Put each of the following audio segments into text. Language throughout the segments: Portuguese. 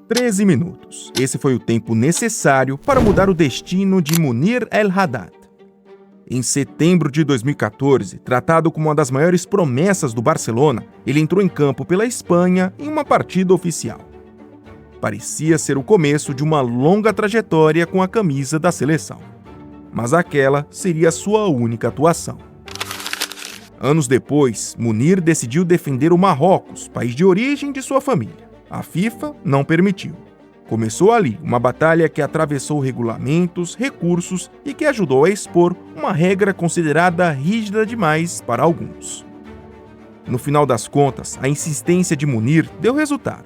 13 minutos. Esse foi o tempo necessário para mudar o destino de Munir El Haddad. Em setembro de 2014, tratado como uma das maiores promessas do Barcelona, ele entrou em campo pela Espanha em uma partida oficial. Parecia ser o começo de uma longa trajetória com a camisa da seleção. Mas aquela seria a sua única atuação. Anos depois, Munir decidiu defender o Marrocos, país de origem de sua família. A FIFA não permitiu. Começou ali uma batalha que atravessou regulamentos, recursos e que ajudou a expor uma regra considerada rígida demais para alguns. No final das contas, a insistência de Munir deu resultado.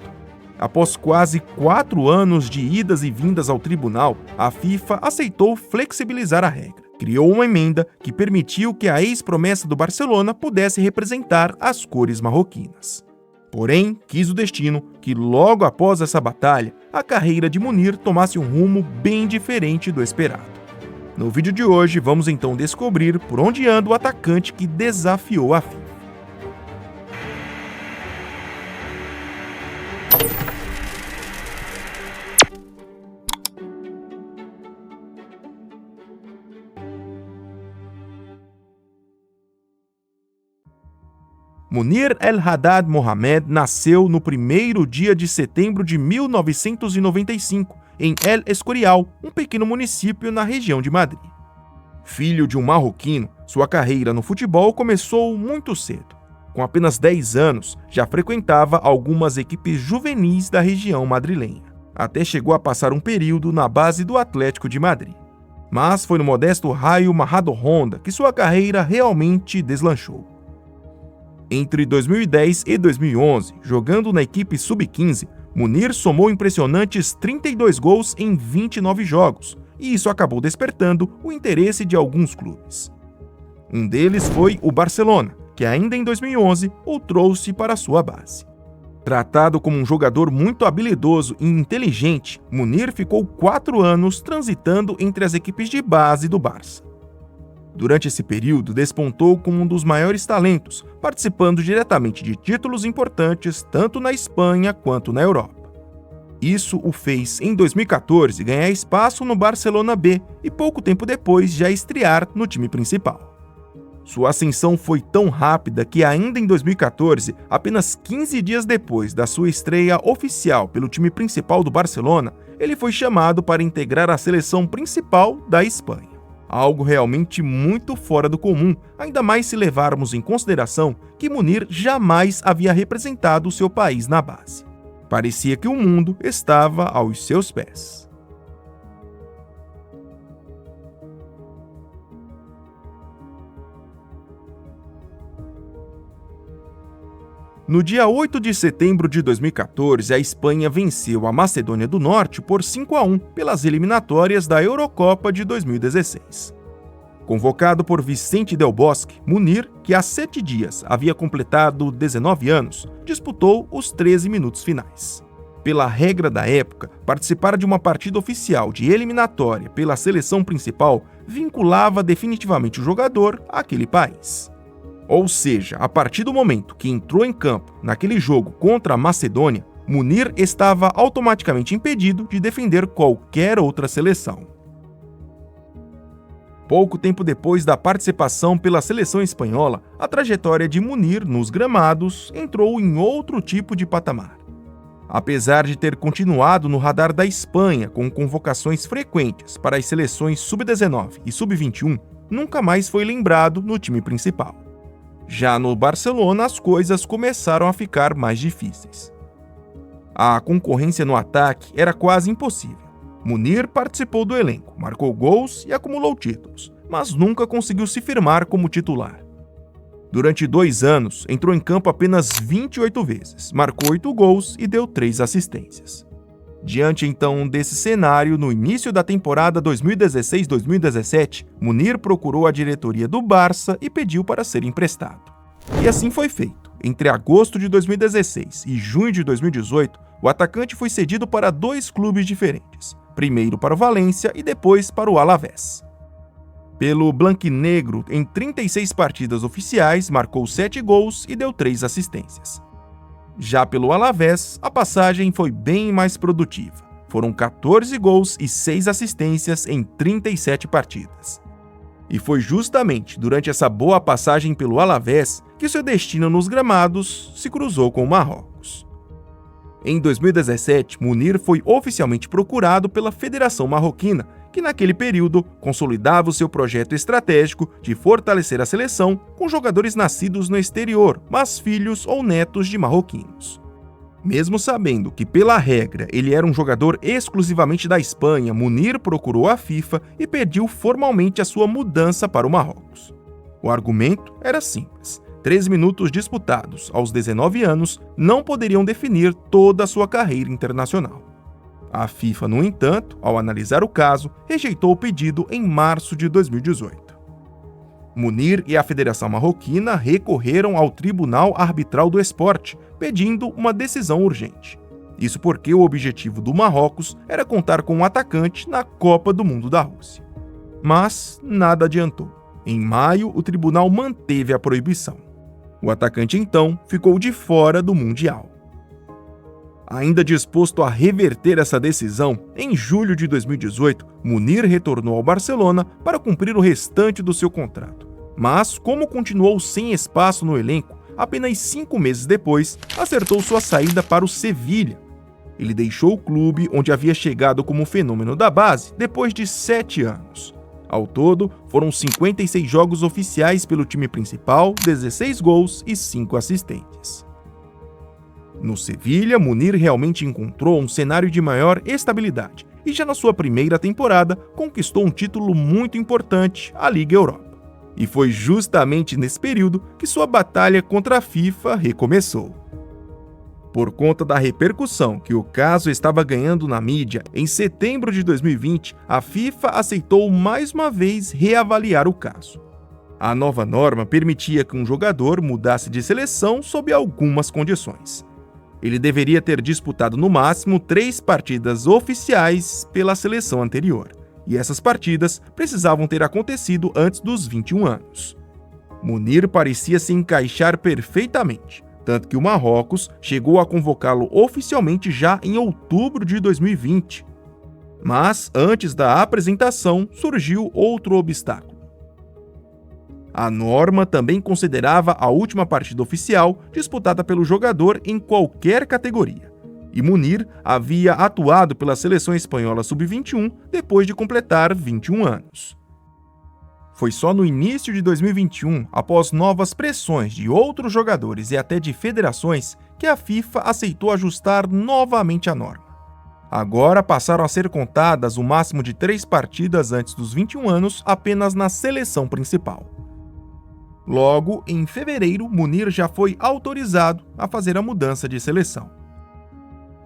Após quase 4 anos de idas e vindas ao tribunal, a FIFA aceitou flexibilizar a regra. Criou uma emenda que permitiu que a ex-promessa do Barcelona pudesse representar as cores marroquinas. Porém, quis o destino que, logo após essa batalha, a carreira de Munir tomasse um rumo bem diferente do esperado. No vídeo de hoje, vamos então descobrir por onde anda o atacante que desafiou a FIFA. Munir El Haddad Mohamed nasceu no 1º dia de setembro de 1995, em El Escorial, um pequeno município na região de Madrid. Filho de um marroquino, sua carreira no futebol começou muito cedo. Com apenas 10 anos, já frequentava algumas equipes juvenis da região madrilenha. Até chegou a passar um período na base do Atlético de Madrid. Mas foi no modesto Rayo Majadahonda que sua carreira realmente deslanchou. Entre 2010 e 2011, jogando na equipe sub-15, Munir somou impressionantes 32 gols em 29 jogos, e isso acabou despertando o interesse de alguns clubes. Um deles foi o Barcelona, que ainda em 2011 o trouxe para sua base. Tratado como um jogador muito habilidoso e inteligente, Munir ficou 4 anos transitando entre as equipes de base do Barça. Durante esse período, despontou como um dos maiores talentos, participando diretamente de títulos importantes tanto na Espanha quanto na Europa. Isso o fez, em 2014, ganhar espaço no Barcelona B e pouco tempo depois já estrear no time principal. Sua ascensão foi tão rápida que ainda em 2014, apenas 15 dias depois da sua estreia oficial pelo time principal do Barcelona, ele foi chamado para integrar a seleção principal da Espanha. Algo realmente muito fora do comum, ainda mais se levarmos em consideração que Munir jamais havia representado o seu país na base. Parecia que o mundo estava aos seus pés. No dia 8 de setembro de 2014, a Espanha venceu a Macedônia do Norte por 5-1 pelas eliminatórias da Eurocopa de 2016. Convocado por Vicente Del Bosque, Munir, que há 7 dias havia completado 19 anos, disputou os 13 minutos finais. Pela regra da época, participar de uma partida oficial de eliminatória pela seleção principal vinculava definitivamente o jogador àquele país. Ou seja, a partir do momento que entrou em campo naquele jogo contra a Macedônia, Munir estava automaticamente impedido de defender qualquer outra seleção. Pouco tempo depois da participação pela seleção espanhola, a trajetória de Munir nos gramados entrou em outro tipo de patamar. Apesar de ter continuado no radar da Espanha com convocações frequentes para as seleções sub-19 e sub-21, nunca mais foi lembrado no time principal. Já no Barcelona, as coisas começaram a ficar mais difíceis. A concorrência no ataque era quase impossível. Munir participou do elenco, marcou gols e acumulou títulos, mas nunca conseguiu se firmar como titular. Durante 2 anos, entrou em campo apenas 28 vezes, marcou 8 gols e deu 3 assistências. Diante então desse cenário, no início da temporada 2016-2017, Munir procurou a diretoria do Barça e pediu para ser emprestado. E assim foi feito. Entre agosto de 2016 e junho de 2018, o atacante foi cedido para 2 clubes diferentes, primeiro para o Valência e depois para o Alavés. Pelo Blanquinegro, em 36 partidas oficiais, marcou 7 gols e deu 3 assistências. Já pelo Alavés, a passagem foi bem mais produtiva. Foram 14 gols e 6 assistências em 37 partidas. E foi justamente durante essa boa passagem pelo Alavés que seu destino nos gramados se cruzou com o Marrocos. Em 2017, Munir foi oficialmente procurado pela Federação Marroquina, que naquele período consolidava o seu projeto estratégico de fortalecer a seleção com jogadores nascidos no exterior, mas filhos ou netos de marroquinos. Mesmo sabendo que, pela regra, ele era um jogador exclusivamente da Espanha, Munir procurou a FIFA e pediu formalmente a sua mudança para o Marrocos. O argumento era simples: 3 minutos disputados aos 19 anos não poderiam definir toda a sua carreira internacional. A FIFA, no entanto, ao analisar o caso, rejeitou o pedido em março de 2018. Munir e a Federação Marroquina recorreram ao Tribunal Arbitral do Esporte, pedindo uma decisão urgente. Isso porque o objetivo do Marrocos era contar com um atacante na Copa do Mundo da Rússia. Mas nada adiantou. Em maio, o tribunal manteve a proibição. O atacante, então, ficou de fora do Mundial. Ainda disposto a reverter essa decisão, em julho de 2018, Munir retornou ao Barcelona para cumprir o restante do seu contrato. Mas, como continuou sem espaço no elenco, apenas 5 meses depois, acertou sua saída para o Sevilha. Ele deixou o clube onde havia chegado como fenômeno da base depois de 7 anos. Ao todo, foram 56 jogos oficiais pelo time principal, 16 gols e 5 assistências. No Sevilha, Munir realmente encontrou um cenário de maior estabilidade e já na sua primeira temporada conquistou um título muito importante, a Liga Europa. E foi justamente nesse período que sua batalha contra a FIFA recomeçou. Por conta da repercussão que o caso estava ganhando na mídia, em setembro de 2020, a FIFA aceitou mais uma vez reavaliar o caso. A nova norma permitia que um jogador mudasse de seleção sob algumas condições. Ele deveria ter disputado no máximo 3 partidas oficiais pela seleção anterior, e essas partidas precisavam ter acontecido antes dos 21 anos. Munir parecia se encaixar perfeitamente, tanto que o Marrocos chegou a convocá-lo oficialmente já em outubro de 2020. Mas, antes da apresentação, surgiu outro obstáculo. A norma também considerava a última partida oficial disputada pelo jogador em qualquer categoria. E Munir havia atuado pela seleção espanhola sub-21 depois de completar 21 anos. Foi só no início de 2021, após novas pressões de outros jogadores e até de federações, que a FIFA aceitou ajustar novamente a norma. Agora passaram a ser contadas o máximo de 3 partidas antes dos 21 anos apenas na seleção principal. Logo, em fevereiro, Munir já foi autorizado a fazer a mudança de seleção.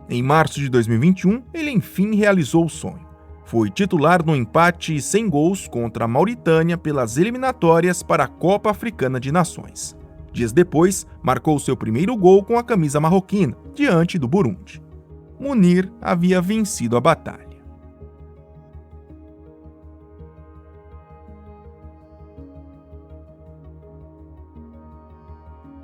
Em março de 2021, ele enfim realizou o sonho. Foi titular no empate sem gols contra a Mauritânia pelas eliminatórias para a Copa Africana de Nações. Dias depois, marcou seu primeiro gol com a camisa marroquina, diante do Burundi. Munir havia vencido a batalha.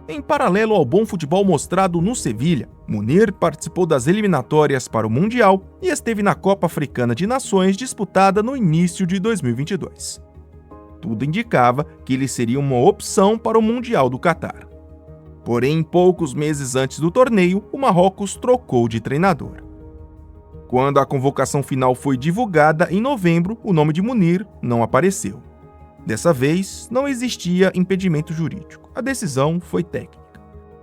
Em paralelo ao bom futebol mostrado no Sevilha, Munir participou das eliminatórias para o Mundial e esteve na Copa Africana de Nações disputada no início de 2022. Tudo indicava que ele seria uma opção para o Mundial do Catar. Porém, poucos meses antes do torneio, o Marrocos trocou de treinador. Quando a convocação final foi divulgada em novembro, o nome de Munir não apareceu. Dessa vez, não existia impedimento jurídico. A decisão foi técnica.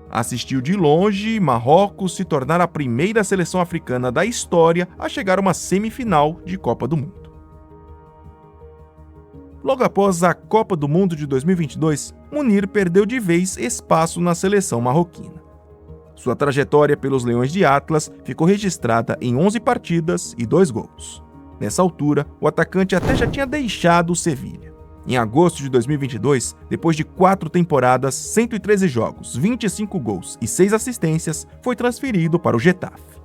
Assistiu de longe Marrocos se tornar a primeira seleção africana da história a chegar a uma semifinal de Copa do Mundo. Logo após a Copa do Mundo de 2022, Munir perdeu de vez espaço na seleção marroquina. Sua trajetória pelos Leões de Atlas ficou registrada em 11 partidas e 2 gols. Nessa altura, o atacante até já tinha deixado o Sevilha. Em agosto de 2022, depois de 4 temporadas, 113 jogos, 25 gols e 6 assistências, foi transferido para o Getafe.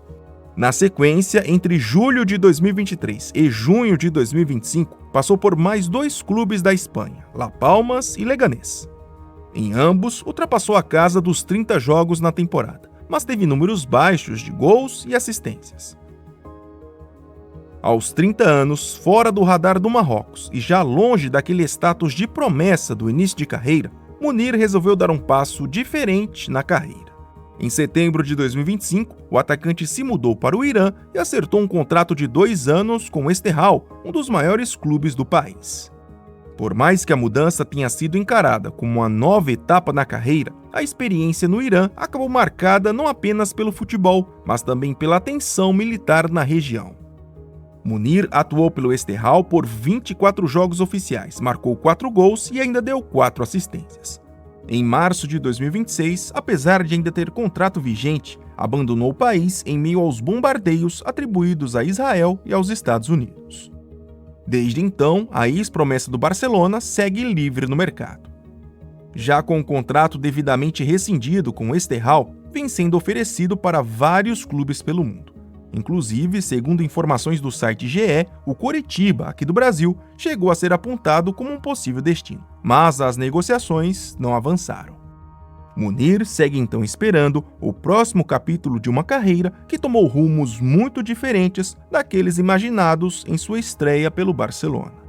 Na sequência, entre julho de 2023 e junho de 2025, passou por mais 2 clubes da Espanha, La Palmas e Leganés. Em ambos, ultrapassou a casa dos 30 jogos na temporada, mas teve números baixos de gols e assistências. Aos 30 anos, fora do radar do Marrocos e já longe daquele status de promessa do início de carreira, Munir resolveu dar um passo diferente na carreira. Em setembro de 2025, o atacante se mudou para o Irã e acertou um contrato de 2 anos com o Esteghlal, um dos maiores clubes do país. Por mais que a mudança tenha sido encarada como uma nova etapa na carreira, a experiência no Irã acabou marcada não apenas pelo futebol, mas também pela tensão militar na região. Munir atuou pelo Esteghlal por 24 jogos oficiais, marcou 4 gols e ainda deu 4 assistências. Em março de 2026, apesar de ainda ter contrato vigente, abandonou o país em meio aos bombardeios atribuídos a Israel e aos Estados Unidos. Desde então, a ex-promessa do Barcelona segue livre no mercado. Já com o contrato devidamente rescindido com o Esteghlal, vem sendo oferecido para vários clubes pelo mundo. Inclusive, segundo informações do site GE, o Coritiba, aqui do Brasil, chegou a ser apontado como um possível destino, mas as negociações não avançaram. Munir segue então esperando o próximo capítulo de uma carreira que tomou rumos muito diferentes daqueles imaginados em sua estreia pelo Barcelona.